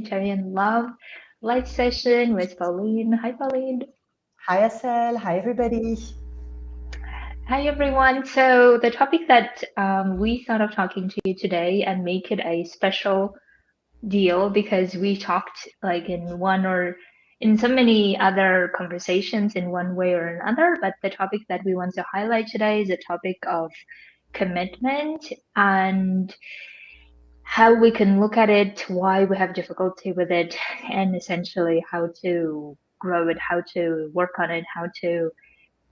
Humanitarian Love live session with Pauline. Hi, Pauline. Hi, Asel. Hi, everybody. Hi, everyone. So, the topic that we thought of talking to you today and make it a special deal because we talked like in one or in so many other conversations in one way or another. But the topic that we want to highlight today is a topic of commitment and how we can look at it, why we have difficulty with it, and essentially how to grow it, how to work on it, how to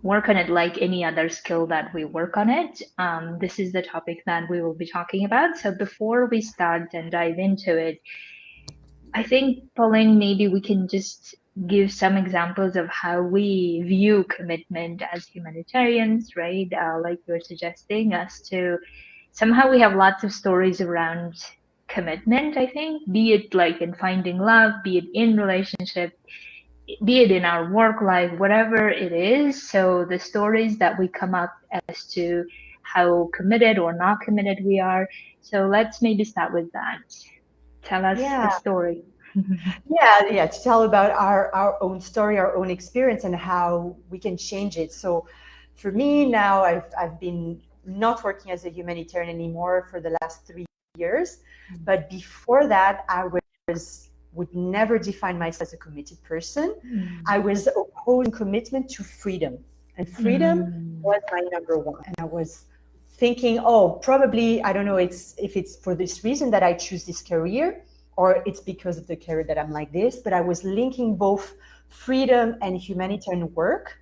work on it like any other skill that we work on it. This is the topic that we will be talking about. So before we start and dive into it, I think, Pauline, maybe we can just give some examples of how we view commitment as humanitarians, right? Like you're suggesting us to somehow we have lots of stories around commitment, I think, be it like in finding love, be it in relationship, be it in our work life, whatever it is. So the stories that we come up as to how committed or not committed we are. So let's maybe start with that. Tell us a Yeah, story. yeah. To tell about our own story, our own experience, and how we can change it. So, for me now, I've been not working as a humanitarian anymore for the last 3 years. But before that, I would never define myself as a committed person. I Mm. was opposing commitment to freedom, and freedom Mm. was my number one. And I was thinking, oh, probably I don't know. It's if it's for this reason that I choose this career, or it's because of the career that I'm like this. But I was linking both freedom and humanitarian work,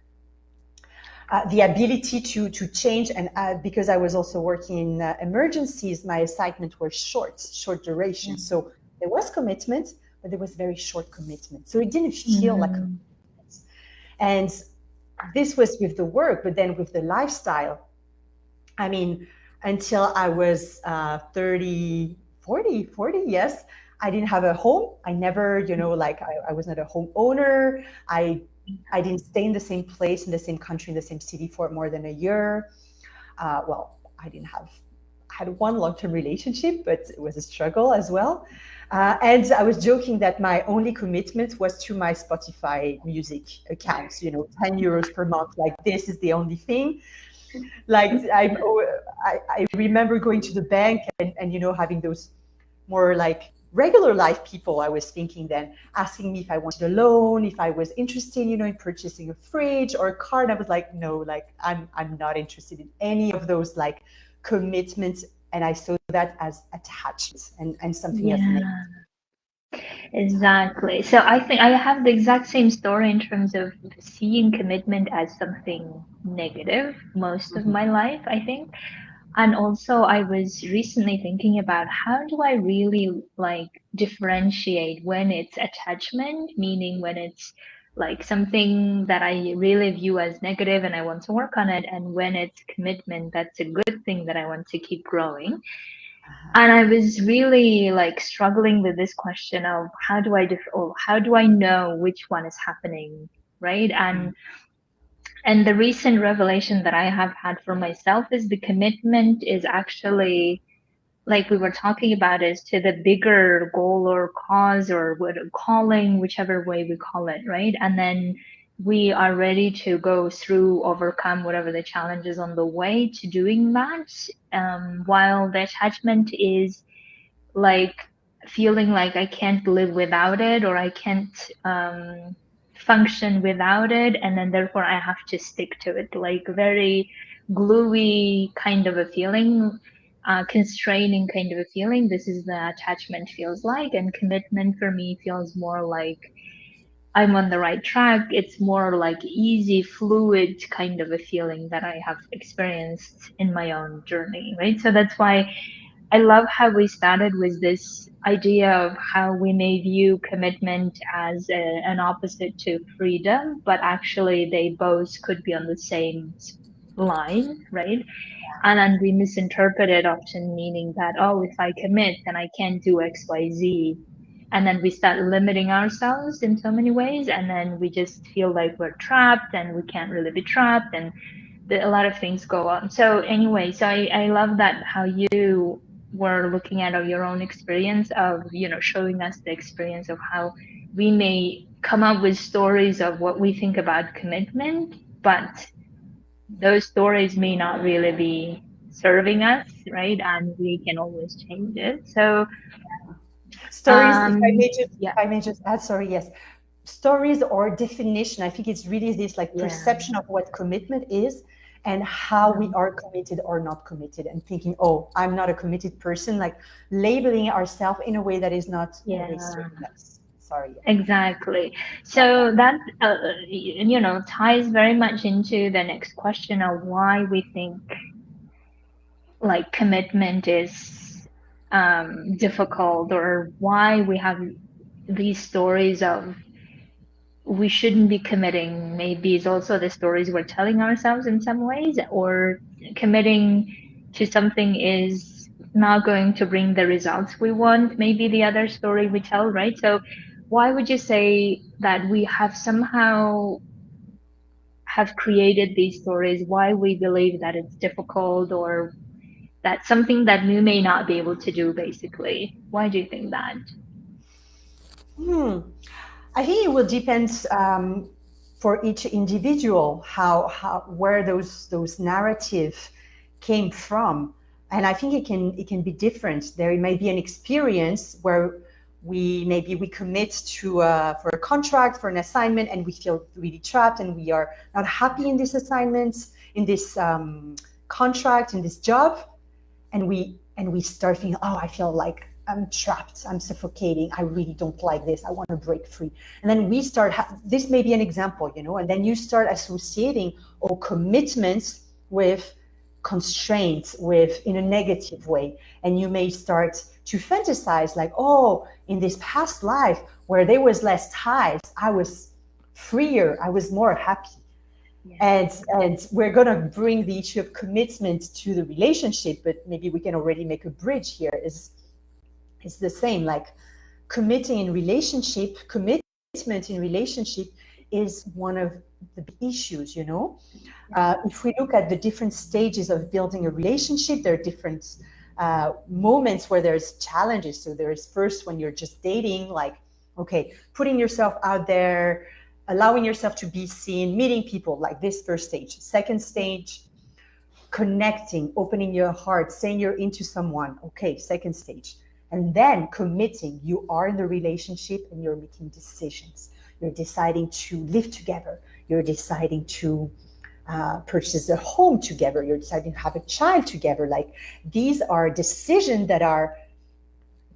the ability to change, and because I was also working in emergencies, my assignments were short duration. Mm. So there was commitment, but there was very short commitment. So it didn't feel like Mm. commitment. And this was with the work, but then with the lifestyle, I mean, until I was 30, 40, yes, I didn't have a home. I never, like I was not a homeowner. I didn't stay in the same place, in the same country, in the same city for more than a year. Well, I had one long-term relationship, but it was a struggle as well. And I was joking that my only commitment was to my Spotify music accounts, 10 euros per month. Like, this is the only thing. Like, I remember going to the bank and having those more like regular life people, I was thinking then, asking me if I wanted a loan, if I was interested, in purchasing a fridge or a car. And I was like, no, like I'm not interested in any of those like commitments. And I saw that as attachment and something as negative. Yeah. Exactly. So I think I have the exact same story in terms of seeing commitment as something negative most of my life, I think. And also I was recently thinking about how do I really like differentiate when it's attachment, meaning when it's like something that I really view as negative and I want to work on it, and when it's commitment, that's a good thing that I want to keep growing. And I was really like struggling with this question of how do I or how do I know which one is happening, right? And the recent revelation that I have had for myself is the commitment is actually like we were talking about is to the bigger goal or cause or what calling, whichever way we call it, right? And then we are ready to go through, overcome whatever the challenges on the way to doing that. While the attachment is like feeling like I can't live without it or I can't function without it, and then therefore I have to stick to it, like very gluey kind of a feeling, constraining kind of a feeling. This is the attachment feels like, and commitment for me feels more like I'm on the right track. It's more like easy, fluid kind of a feeling that I have experienced in my own journey, right? So that's why I love how we started with this idea of how we may view commitment as an opposite to freedom, but actually they both could be on the same line, right? And then we misinterpret it often, meaning that, oh, if I commit, then I can't do X, Y, Z. And then we start limiting ourselves in so many ways. And then we just feel like we're trapped and we can't really be trapped. And a lot of things go on. So, anyway, so I love that how you were looking at your own experience of, showing us the experience of how we may come up with stories of what we think about commitment, but those stories may not really be serving us, right? And we can always change it. So, Stories, if yeah, I may just add, sorry, yes. Stories or definition, I think it's really this like yeah, perception of what commitment is and how we um, are committed or not committed, and thinking, oh, I'm not a committed person, like labeling ourselves in a way that is not always yeah. serving us. Sorry, yeah. Exactly. About So that. that, ties very much into the next question of why we think like commitment is difficult, or why we have these stories of we shouldn't be committing. Maybe it's also the stories we're telling ourselves in some ways, or committing to something is not going to bring the results we want. Maybe the other story we tell, right? So why would you say that we have somehow have created these stories? Why we believe that it's difficult, or that's something that we may not be able to do, basically? Why do you think that? Hmm. I think it will depend for each individual how where those narrative came from, and I think it can be different. There may be an experience where we commit to for a contract, for an assignment, and we feel really trapped and we are not happy in this assignment, in this contract, in this job, and we start thinking, oh, I feel like I'm trapped, I'm suffocating, I really don't like this, I want to break free. And then we start this may be an example, and then you start associating or commitments with constraints, with in a negative way, and you may start to fantasize like, oh, in this past life where there was less ties, I was freer, I was more happy. Yeah. And we're going to bring the issue of commitment to the relationship, but maybe we can already make a bridge here. Is the same, like committing in relationship, commitment in relationship is one of the big issues, if we look at the different stages of building a relationship, there are different moments where there's challenges. So there is first when you're just dating, like, okay, putting yourself out there, allowing yourself to be seen, meeting people, like this first stage. Second stage, connecting, opening your heart, saying you're into someone. Okay, second stage. And then committing, you are in the relationship and you're making decisions. You're deciding to live together. You're deciding to purchase a home together. You're deciding to have a child together. Like these are decisions that are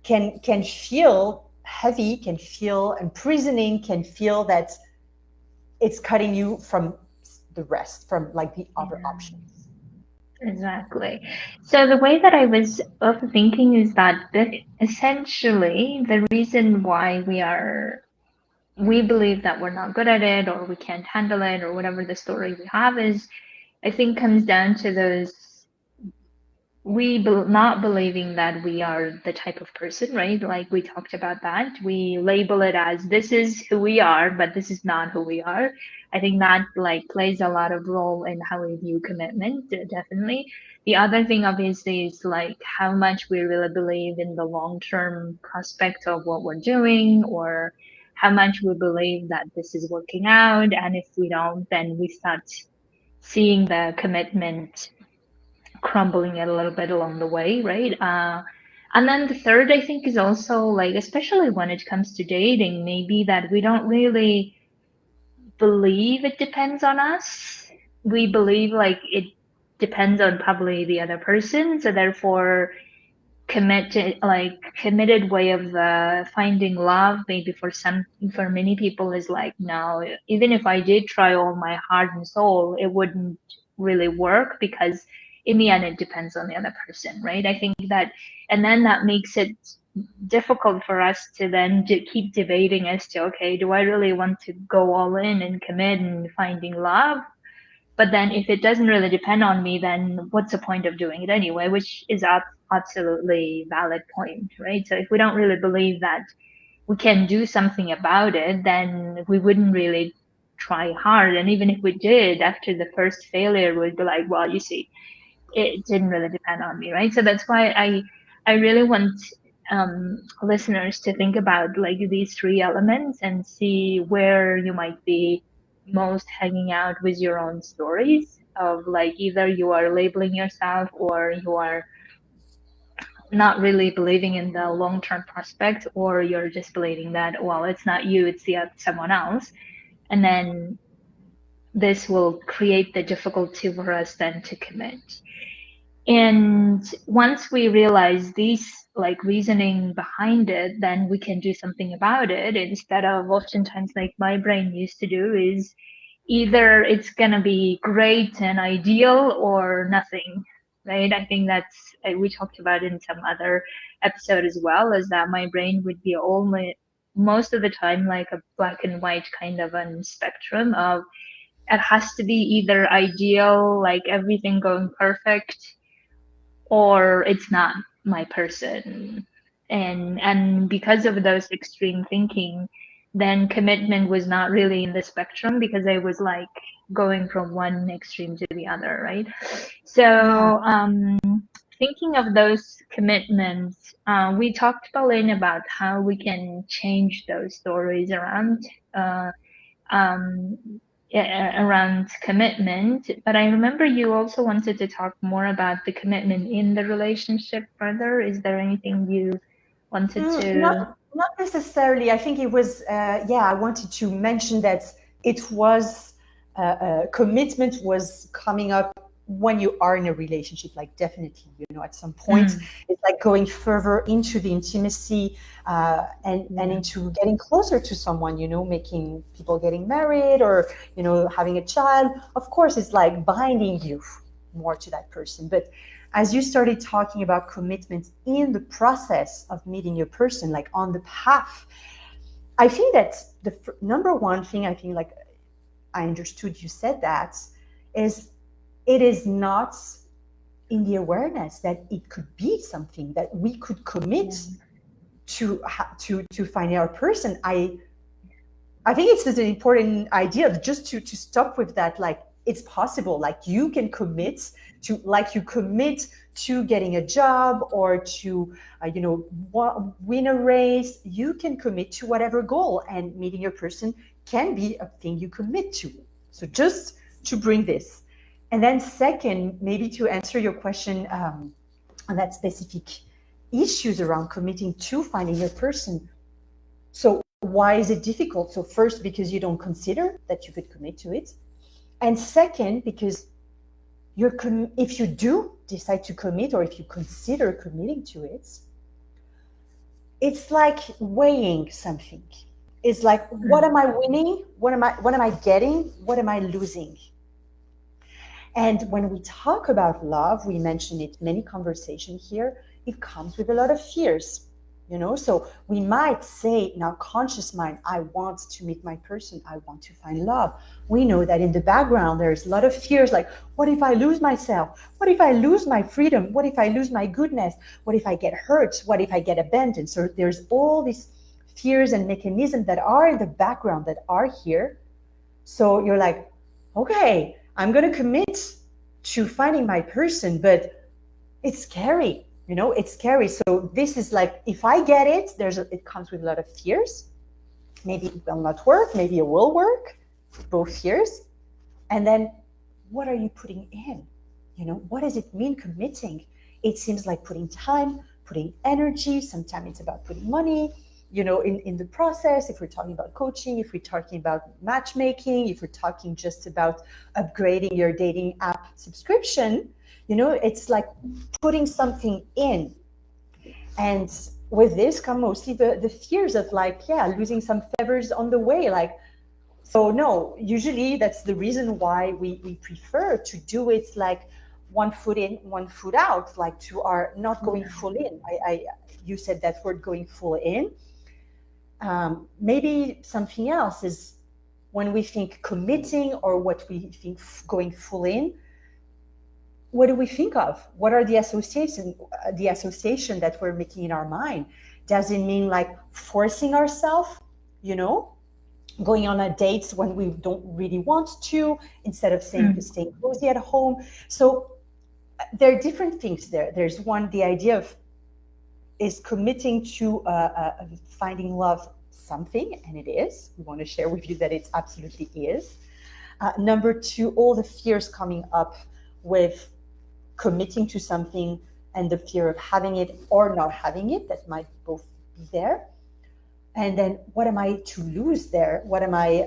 can feel heavy, can feel imprisoning, can feel that it's cutting you from the rest, from like the other Yeah. options. Exactly. So the way that I was of thinking is that essentially the reason why we believe that we're not good at it, or we can't handle it, or whatever the story we have is, I think comes down to those not believing that we are the type of person, right? Like we talked about that. We label it as this is who we are, but this is not who we are. I think that like plays a lot of role in how we view commitment, definitely. The other thing obviously is like how much we really believe in the long-term prospect of what we're doing, or how much we believe that this is working out. And if we don't, then we start seeing the commitment crumbling it a little bit along the way, right? And then the third, I think, is also like, especially when it comes to dating, maybe that we don't really believe it depends on us. We believe like it depends on probably the other person. So therefore, committed way of finding love maybe for many people is like, no, even if I did try all my heart and soul, it wouldn't really work, because in the end it depends on the other person, right? I think that, and then that makes it difficult for us to then keep debating as to, okay, do I really want to go all in and commit and finding love? But then if it doesn't really depend on me, then what's the point of doing it anyway? Which is absolutely valid point, right? So if we don't really believe that we can do something about it, then we wouldn't really try hard. And even if we did, after the first failure, we'd be like, well, you see, it didn't really depend on me, right? So that's why I really want listeners to think about like these three elements and see where you might be most hanging out with your own stories of like either you are labeling yourself or you are not really believing in the long-term prospect, or you're just believing that, well, it's not you, it's someone else. And then this will create the difficulty for us then to commit. And once we realize these like reasoning behind it, then we can do something about it instead of oftentimes like my brain used to do is either it's gonna be great and ideal or nothing, right? I think that's we talked about in some other episode as well, is that my brain would be only most of the time like a black and white kind of a spectrum of it has to be either ideal, like everything going perfect, or it's not my person. And because of those extreme thinking, then commitment was not really in the spectrum because I was like going from one extreme to the other, right? Yeah. So thinking of those commitments, we talked, Pauline, about how we can change those stories uh, um, around commitment. But I remember you also wanted to talk more about the commitment in the relationship further. Is there anything you wanted to? Not necessarily. I think it was, yeah, I wanted to mention that it was, commitment was coming up when you are in a relationship, like definitely, at some point, Mm, it's like going further into the intimacy, and yeah. into getting closer to someone, making people getting married or, having a child. Of course, it's like binding you more to that person. But as you started talking about commitment in the process of meeting your person, like on the path, I think that the number one thing I think, like I understood you said that, is it is not in the awareness that it could be something that we could commit Yeah. to finding our person. I think it's an important idea just to stop with that. Like it's possible. Like you can commit to, like you commit to getting a job or to, win a race. You can commit to whatever goal, and meeting your person can be a thing you commit to. So just to bring this, and then second, maybe to answer your question, on that specific issues around committing to finding your person. So why is it difficult? So first, because you don't consider that you could commit to it, and second, because if you do decide to commit, or if you consider committing to it, it's like weighing something. It's like, what Mm, am I winning? What am I getting? What am I losing? And when we talk about love, we mentioned it many conversations here, it comes with a lot of fears. So we might say in our conscious mind, I want to meet my person, I want to find love. We know that in the background, there's a lot of fears like, what if I lose myself? What if I lose my freedom? What if I lose my goodness? What if I get hurt? What if I get abandoned? So there's all these fears and mechanisms that are in the background that are here. So you're like, okay, I'm going to commit to finding my person, but it's scary. It's scary. So this is like, if I get it, it comes with a lot of fears. Maybe it will not work. Maybe it will work. Both fears. And then what are you putting in? What does it mean committing? It seems like putting time, putting energy. Sometimes it's about putting money, in the process. If we're talking about coaching, if we're talking about matchmaking, if we're talking just about upgrading your dating app subscription, it's like putting something in. And with this come mostly the fears of like, yeah, losing some feathers on the way. Like, so no, usually that's the reason why we prefer to do it like one foot in, one foot out, like to our not going yeah. full in. You said that word, going full in. Maybe something else is when we think committing, or what we think going full in. What do we think of? What are the association that we're making in our mind? Does it mean like forcing ourselves? You know, going on a dates when we don't really want to, instead of Mm, staying cozy at home. So there are different things there. There's one, the idea of is committing to finding love something, and it is. We want to share with you that it absolutely is. Number two, all the fears coming up with committing to something and the fear of having it or not having it, that might both be there. And then what am I to lose there? What am I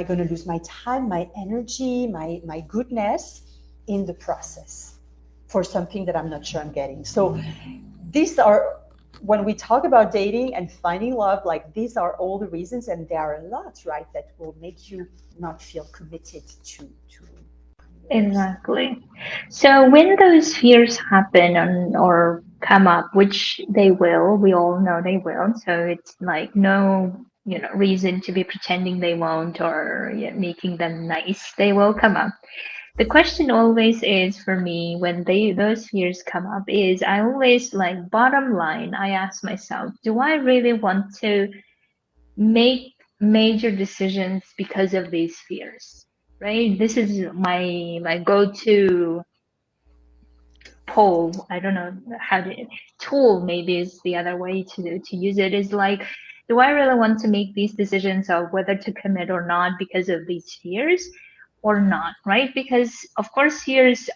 going to lose my time, my energy, my goodness in the process for something that I'm not sure I'm getting? So these are, when we talk about dating and finding love, like these are all the reasons, and there are a lot, right, that will make you not feel committed to yours. Exactly. So when those fears happen or come up, which they will, we all know they will. So it's like no, reason to be pretending they won't or making them nice. They will come up. The question always is for me when those fears come up is I always like bottom line, I ask myself, do I really want to make major decisions because of these fears? Right? This is my go-to poll. I don't know how to tool maybe is the other way to use it is like, do I really want to make these decisions of whether to commit or not because of these fears or not, right? Because of course fears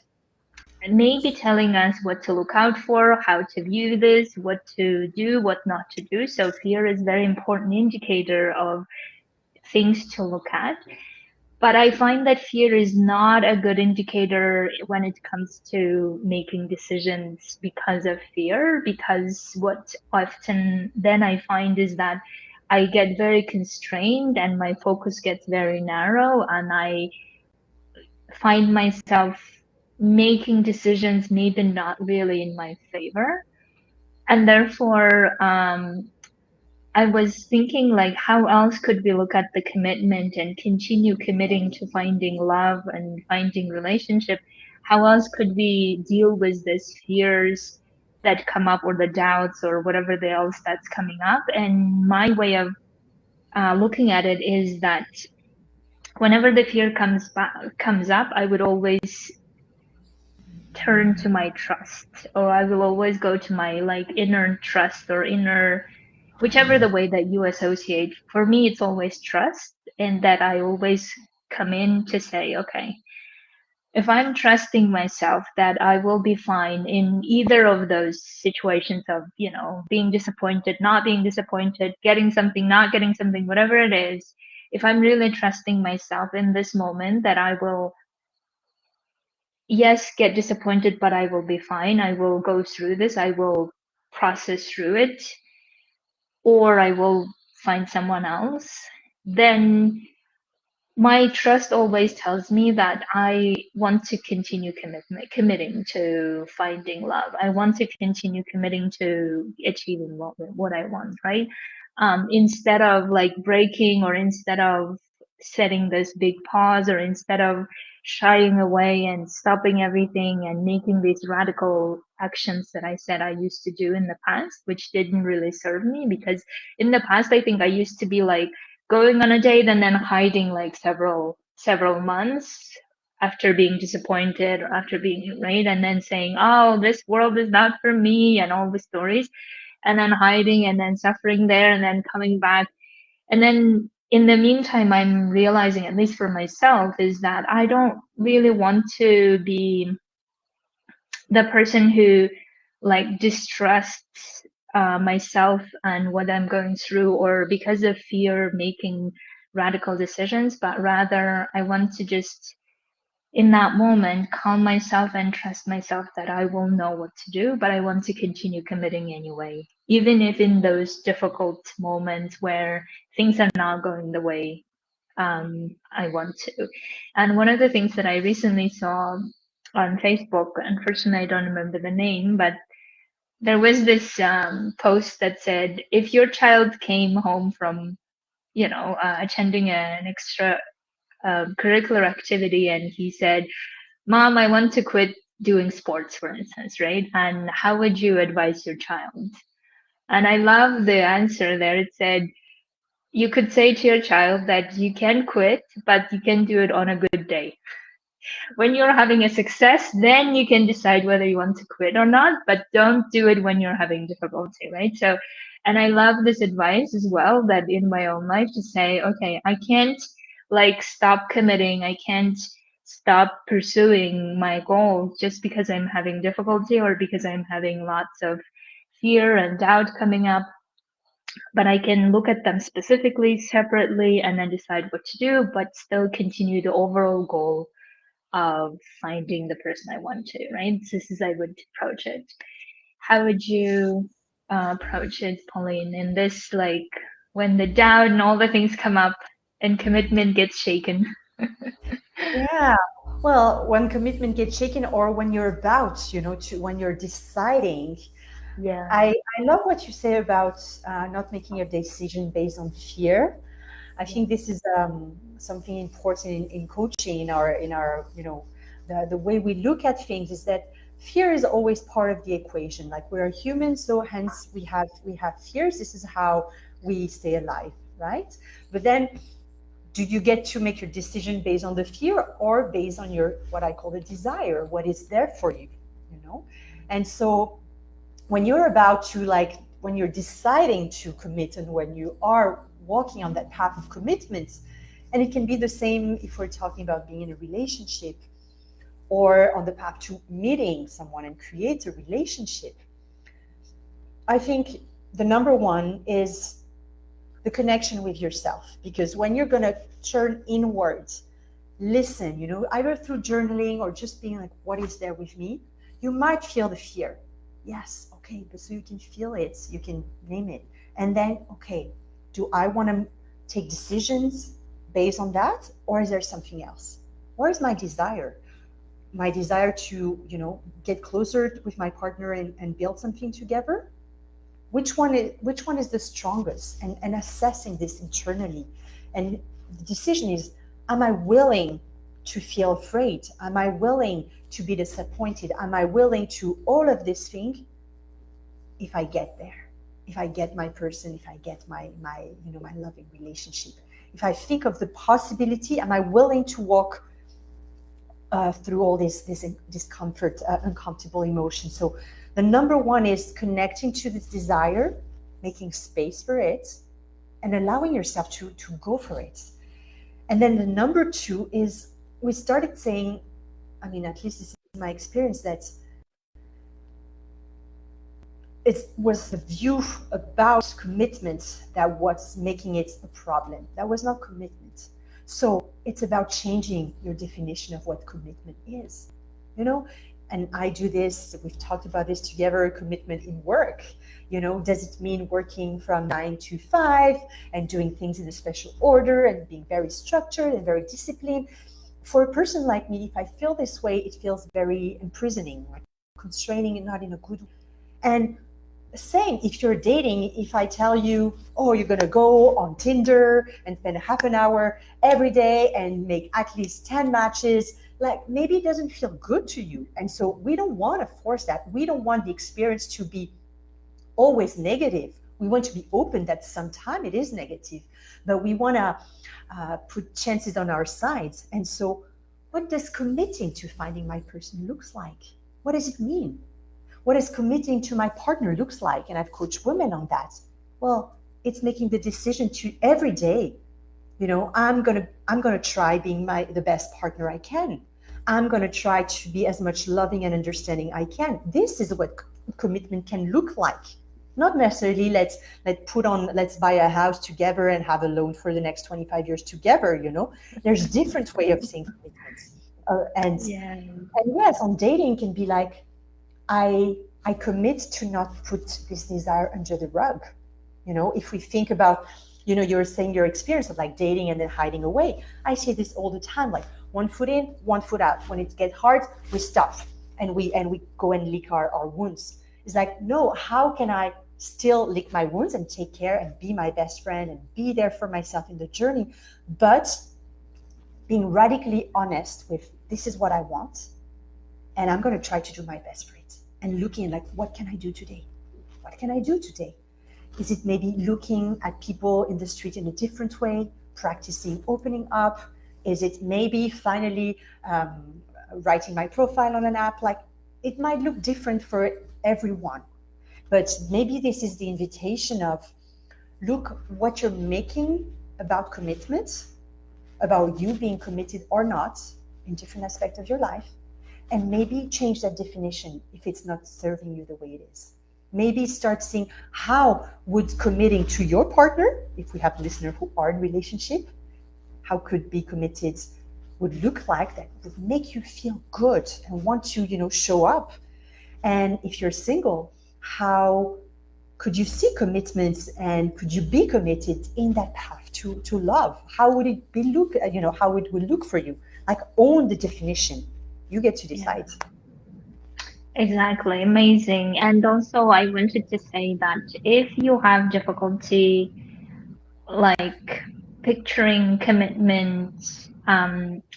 may be telling us what to look out for, how to view this, what to do, what not to do. So fear is a very important indicator of things to look at. But I find that fear is not a good indicator when it comes to making decisions because of fear, because what often then I find is that I get very constrained and my focus gets very narrow, and I find myself making decisions maybe not really in my favor. And therefore, I was thinking like how else could we look at the commitment and continue committing to finding love and finding relationship? How else could we deal with these fears that come up or the doubts or whatever else that's coming up? And my way of looking at it is that whenever the fear comes up, I would always turn to my trust, or I will always go to my like inner trust or inner, whichever the way that you associate. For me, it's always trust, and that I always come in to say, okay, if I'm trusting myself that I will be fine in either of those situations of, being disappointed, not being disappointed, getting something, not getting something, whatever it is, if I'm really trusting myself in this moment that I will, yes, get disappointed, but I will be fine. I will go through this. I will process through it, or I will find someone else. Then my trust always tells me that I want to continue committing to finding love. I want to continue committing to achieving what I want, right? Instead of like breaking, or instead of setting this big pause, or instead of shying away and stopping everything and making these radical actions that I said I used to do in the past, which didn't really serve me. Because in the past, I think I used to be like, going on a date and then hiding like several months after being disappointed or after being right, and then saying, oh, this world is not for me, and all the stories, and then hiding and then suffering there and then coming back. And then in the meantime, I'm realizing, at least for myself, is that I don't really want to be the person who like distrusts myself and what I'm going through, or because of fear making radical decisions, but rather I want to just in that moment calm myself and trust myself that I will know what to do, but I want to continue committing anyway, even if in those difficult moments where things are not going the way I want to. And one of the things that I recently saw on Facebook, unfortunately, I don't remember the name, but there was this post that said, if your child came home from, attending an extra curricular activity, and he said, Mom, I want to quit doing sports, for instance, right? And how would you advise your child? And I love the answer there. It said, you could say to your child that you can quit, but you can do it on a good day. When you're having a success, then you can decide whether you want to quit or not, but don't do it when you're having difficulty, right? So, and I love this advice as well, that in my own life to say, okay, I can't like stop committing. I can't stop pursuing my goal just because I'm having difficulty or because I'm having lots of fear and doubt coming up, but I can look at them specifically, separately, and then decide what to do, but still continue the overall goal of finding the person I want to, right? This is I would approach it. How would you approach it, Pauline, in this, like, when the doubt and all the things come up and commitment gets shaken? Yeah. Well, when commitment gets shaken or when you're about, to when you're deciding, Yeah, I love what you say about not making a decision based on fear. I yeah, think this is something important in coaching, in our, the way we look at things is that fear is always part of the equation. Like we're humans, so hence we have fears. This is how we stay alive, right? But then do you get to make your decision based on the fear or based on your what I call the desire, what is there for you, you know? And so when you're about to like when you're deciding to commit and when you are walking on that path of commitments, and it can be the same if we're talking about being in a relationship or on the path to meeting someone and create a relationship. I think the number one is the connection with yourself, because when you're going to turn inwards, listen, either through journaling or just being like, what is there with me? You might feel the fear. Yes, okay, but so you can feel it, you can name it. And then, okay, do I want to take decisions based on that? Or is there something else? Where is my desire? My desire to, get closer with my partner and build something together? Which one is the strongest, and assessing this internally. And the decision is, am I willing to feel afraid? Am I willing to be disappointed? Am I willing to all of this thing if I get there, if I get my person, if I get my loving relationship, if I think of the possibility, am I willing to walk through all this discomfort, uncomfortable emotion? So the number one is connecting to this desire, making space for it, and allowing yourself to go for it. And then the number two is, we started saying, I mean, at least this is my experience, that it was the view about commitment that was making it a problem. That was not commitment. So it's about changing your definition of what commitment is, you know? And I do this, we've talked about this together, commitment in work. Does it mean working from 9 to 5 and doing things in a special order and being very structured and very disciplined? For a person like me, if I feel this way, it feels very imprisoning, like constraining, and not in a good way. And same if you're dating, if I tell you, oh, you're going to go on Tinder and spend half an hour every day and make at least 10 matches, like maybe it doesn't feel good to you. And so we don't want to force that. We don't want the experience to be always negative. We want to be open that sometimes it is negative, but we want to put chances on our sides. And so what does committing to finding my person looks like? What does it mean? What is committing to my partner looks like? And I've coached women on that. Well, it's making the decision to every day, I'm gonna try being the best partner I can. I'm gonna try to be as much loving and understanding I can. This is what commitment can look like. Not necessarily let's buy a house together and have a loan for the next 25 years together. There's different way of seeing commitment. And yeah, and yes, on dating can be like, I commit to not put this desire under the rug. If we think about, you're saying your experience of like dating and then hiding away. I say this all the time, like one foot in, one foot out. When it gets hard, we stop and we go and lick our wounds. It's like, no, how can I still lick my wounds and take care and be my best friend and be there for myself in the journey, but being radically honest with, this is what I want, and I'm going to try to do my best for it. And looking like, what can I do today? What can I do today? Is it maybe looking at people in the street in a different way, practicing opening up? Is it maybe finally writing my profile on an app? Like, it might look different for everyone, but maybe this is the invitation of look what you're making about commitment, about you being committed or not in different aspects of your life, and maybe change that definition if it's not serving you the way it is. Maybe start seeing how would committing to your partner, if we have listeners who are in relationship, how could be committed would look like that would make you feel good and want to, show up. And if you're single, how could you see commitments and could you be committed in that path to love? How would it be look, how it would look for you? Like, own the definition. You get to Yeah, decide. exactly. Amazing. And also, I wanted to say that if you have difficulty like picturing commitment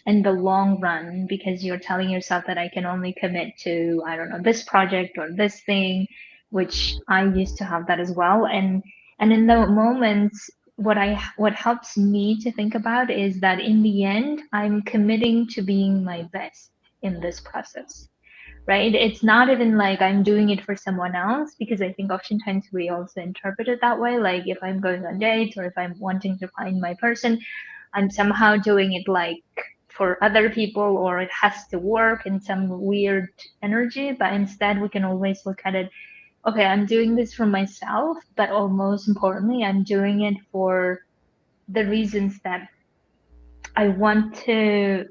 in the long run because you're telling yourself that I can only commit to, I don't know, this project or this thing, which I used to have that as well. And in the moments, what helps me to think about is that in the end, I'm committing to being my best in this process, right? It's not even like I'm doing it for someone else, because I think oftentimes we also interpret it that way. Like if I'm going on dates or if I'm wanting to find my person, I'm somehow doing it like for other people, or it has to work in some weird energy. But instead, we can always look at it, okay, I'm doing this for myself, but most importantly, I'm doing it for the reasons that I want to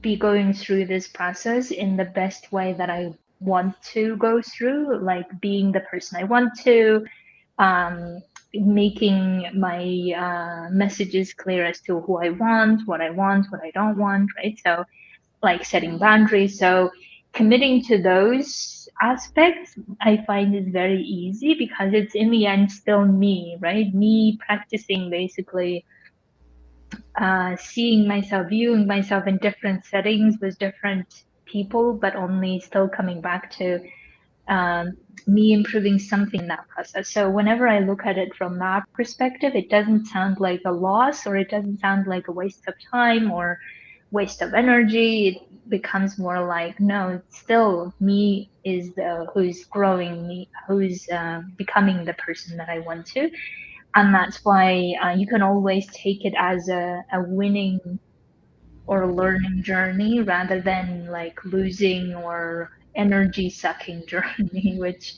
be going through this process in the best way that I want to go through, like being the person I want to, um, making my messages clear as to who I want, what I don't want, right? So, like setting boundaries. So, committing to those aspects, I find is very easy because it's in the end still me, right? Me practicing basically seeing myself, viewing myself in different settings with different people, but only still coming back to um, me improving something in that process. So whenever I look at it from that perspective, it doesn't sound like a loss, or it doesn't sound like a waste of time or waste of energy. It becomes more like, no, it's still me is the who's growing, me who's becoming the person that I want to. And that's why you can always take it as a winning or learning journey rather than like losing or energy sucking journey, which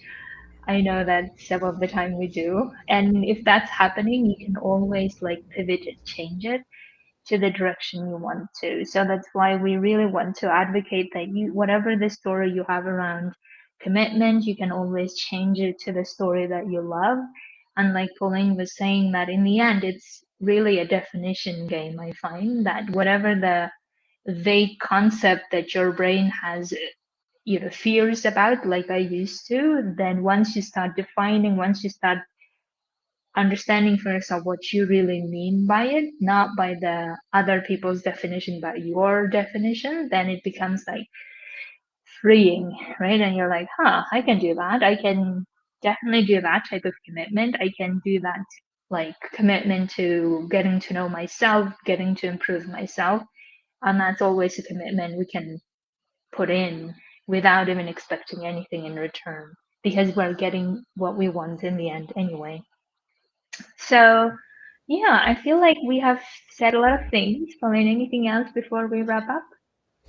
I know that some of the time we do. And if that's happening, you can always like pivot and change it to the direction you want to. So that's why we really want to advocate that you, whatever the story you have around commitment, you can always change it to the story that you love. And like Pauline was saying, that in the end, it's really a definition game. I find that whatever the vague concept that your brain has, fears about, like I used to, then once you start defining, once you start understanding for yourself what you really mean by it, not by the other people's definition, but your definition, then it becomes like freeing, right? And you're like, huh, I can do that. I can definitely do that type of commitment. I can do that like commitment to getting to know myself, getting to improve myself. And that's always a commitment we can put in without even expecting anything in return, because we're getting what we want in the end anyway. So, yeah, I feel like we have said a lot of things. Pauline, anything else before we wrap up?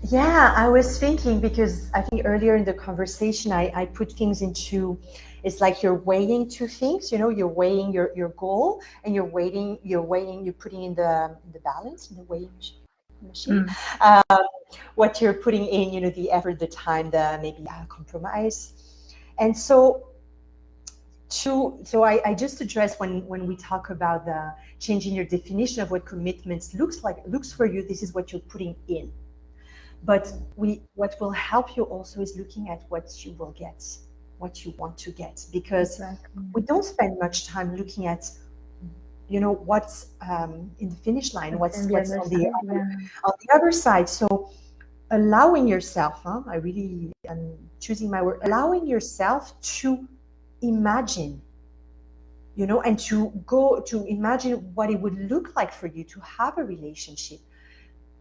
Yeah, I was thinking because I think earlier in the conversation, I put things into, it's like you're weighing two things, you're weighing your goal and you're putting in the balance, in the weighing machine, Mm, uh, what you're putting in, the effort, the time, the maybe compromise. And so I just address when we talk about the changing your definition of what commitments looks for you, this is what you're putting in. But what will help you also is looking at what you will get, what you want to get, because exactly. we don't spend much time looking at, what's in the finish line, What's on the what's other side? Yeah, on the other side. So allowing yourself, I really am choosing my word, allowing yourself to imagine, and to go to imagine what it would look like for you to have a relationship,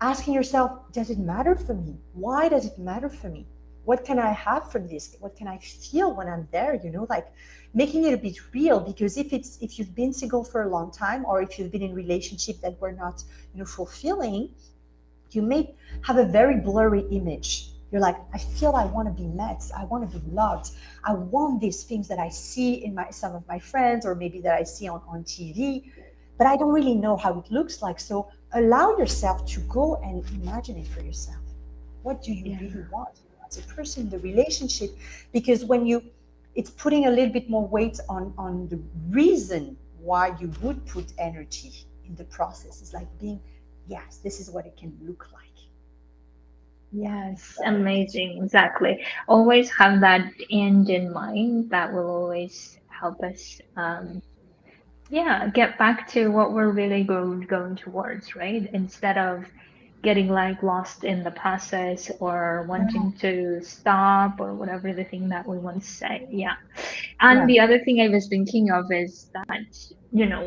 asking yourself, does it matter for me? Why does it matter for me? What can I have from this? What can I feel when I'm there? Like making it a bit real, because if you've been single for a long time, or if you've been in relationship that were not, fulfilling, you may have a very blurry image. You're like, I feel I want to be met, I want to be loved, I want these things that I see in my some of my friends, or maybe that I see on TV, but I don't really know how it looks like. So allow yourself to go and imagine it for yourself. What do you Yeah. really want, as a person, the relationship? Because when you it's putting a little bit more weight on the reason why you would put energy in the process. It's like being, yes, this is what it can look like. Yeah, Yes, amazing. Exactly. Always have that end in mind. That will always help us, yeah, get back to what we're really going towards, right? Instead of getting like lost in the process or wanting to stop or whatever the thing that we want to say. Yeah. And yeah, the other thing I was thinking of is that,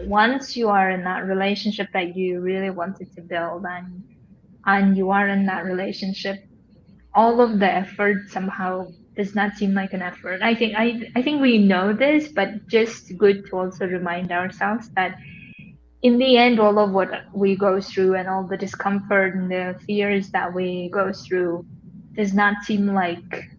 once you are in that relationship that you really wanted to build, and you are in that relationship, all of the effort somehow does not seem like an effort. I think we know this, but just good to also remind ourselves that in the end, all of what we go through and all the discomfort and the fears that we go through does not seem like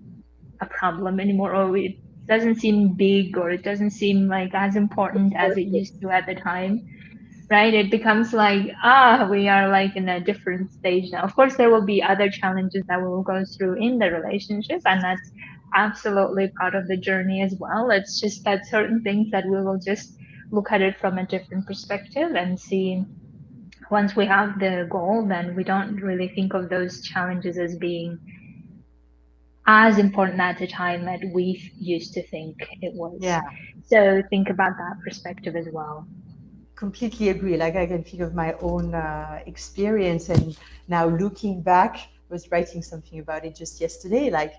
a problem anymore, or it doesn't seem big, or it doesn't seem like as important it's as worth it it. used to at the time, right? It becomes like, we are like in a different stage now. Of course, there will be other challenges that we will go through in the relationship, and that's absolutely part of the journey as well. It's just that certain things that we will just look at it from a different perspective and see. Once we have the goal, then we don't really think of those challenges as being as important at the time that we used to think it was. Yeah, So think about that perspective as well. completely agree. Like I can think of my own experience, and now looking back, I was writing something about it just yesterday. Like,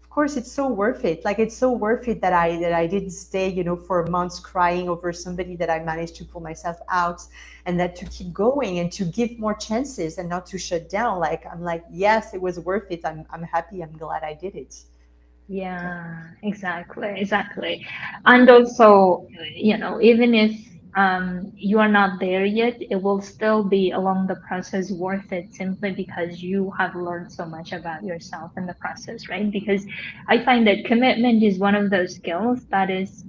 of course, it's so worth it. Like, it's so worth it that I didn't stay, for months crying over somebody, that I managed to pull myself out, and that to keep going and to give more chances and not to shut down. Like, I'm like, yes, it was worth it. I'm happy. I'm glad I did it. Yeah. Yeah, exactly, exactly. And also, even if you are not there yet, it will still be along the process worth it, simply because you have learned so much about yourself in the process, right? Because I find that commitment is one of those skills that is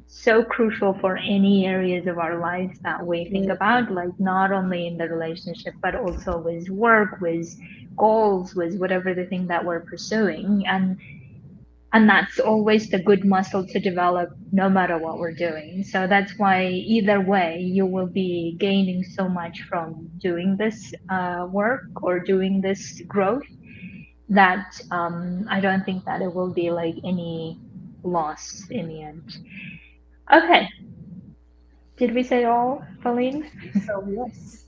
so crucial for any areas of our lives that we think about, like not only in the relationship, but also with work, with goals, with whatever the thing that we're pursuing. And that's always the good muscle to develop no matter what we're doing. So that's why either way, you will be gaining so much from doing this work or doing this growth, that I don't think that it will be like any loss in the end. Okay, did we say all, Pauline? So yes.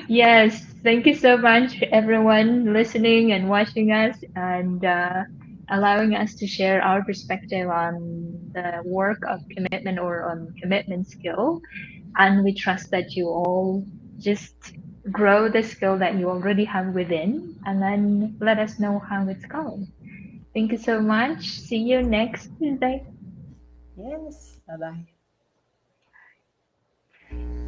Yes, thank you so much, everyone listening and watching us, and allowing us to share our perspective on the work of commitment, or on commitment skill. And we trust that you all just grow the skill that you already have within, and then let us know how it's going. Thank you so much. See you next Tuesday. Yes. Bye bye.